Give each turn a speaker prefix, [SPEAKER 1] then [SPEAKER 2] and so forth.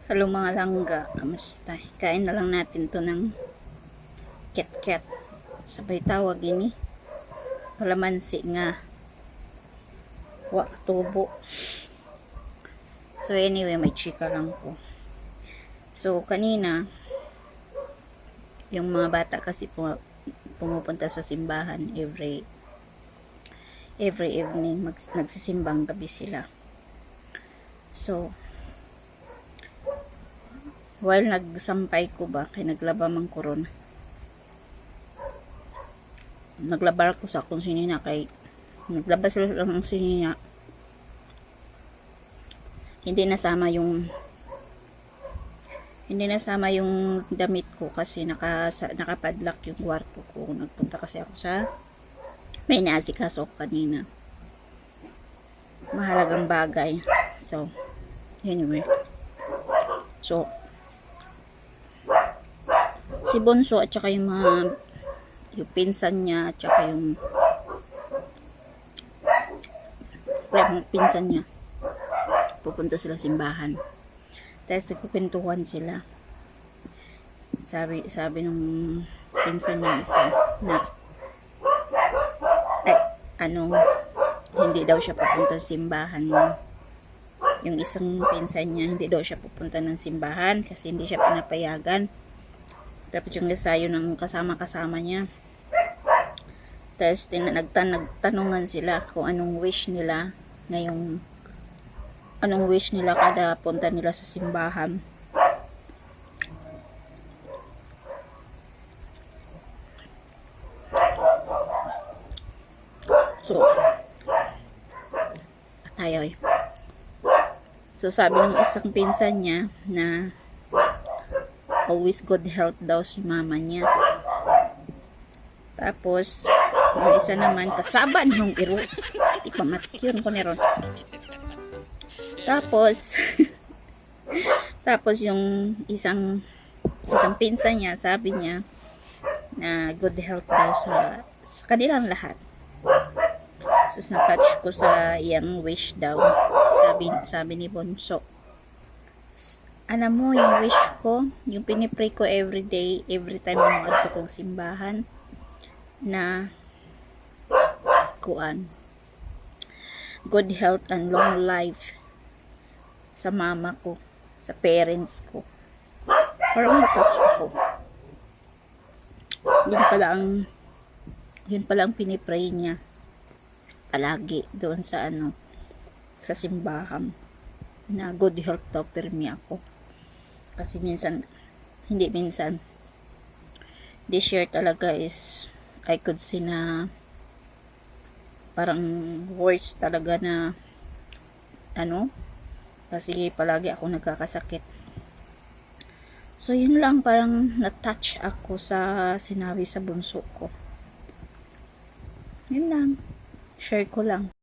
[SPEAKER 1] Hello mga langga, kamusta? Kain na lang natin to ng ket-ket. Sabay tawag ini. Kalamansi nga. Wak tubo. So anyway, may chika lang po. So kanina, yung mga bata kasi pumupunta sa simbahan every evening. Nagsisimbang gabi sila. So, while nagsampay ko ba, kay naglaba mang koron. Naglabar ko sa akong sinina kay naglaba sila ng sinina. Hindi nasama yung damit ko kasi nakapadlock yung kwarto ko. Nagpunta kasi ako sa may naasikaso ko kanina. Mahalagang bagay. So, anyway. So, si Bonso at saka yung pinsan niya at saka yung pinsan niya pupunta sila simbahan. Tapos nagkukwentuhan sila. Sabi nung pinsan niya isa na hindi daw siya pupunta sa simbahan. Yung isang pinsan niya, hindi daw siya pupunta ng simbahan kasi hindi siya pinapayagan. Tapos yung isayo ng kasama-kasama niya. Tapos nagtanungan sila kung anong wish nila kada punta nila sa simbahan. So, So, sabi ng isang pinsan niya na always good health daw si mama niya. Tapos, yung isa naman, kasaban yung iro. Di pa matikyon ko niron. Tapos, yung isang pinsan niya, sabi niya na good health daw sa kanilang lahat. So, na-touch ko sa iyang wish daw. Sabi ni Bonso. Alam mo, yung wish ko, yung pinipray ko everyday, every time na mag-adto kong simbahan, na good health and long life sa mama ko, sa parents ko. Parang na-touch ako. Yun pala ang pinipray niya palagi doon sa sa simbahan na good health daw pirmi ako. Kasi this year talaga is I could see na parang worse talaga na kasi palagi ako nagkakasakit. So yun lang, parang na-touch ako sa sinabi sa bunso ko. Yun lang, share ko lang.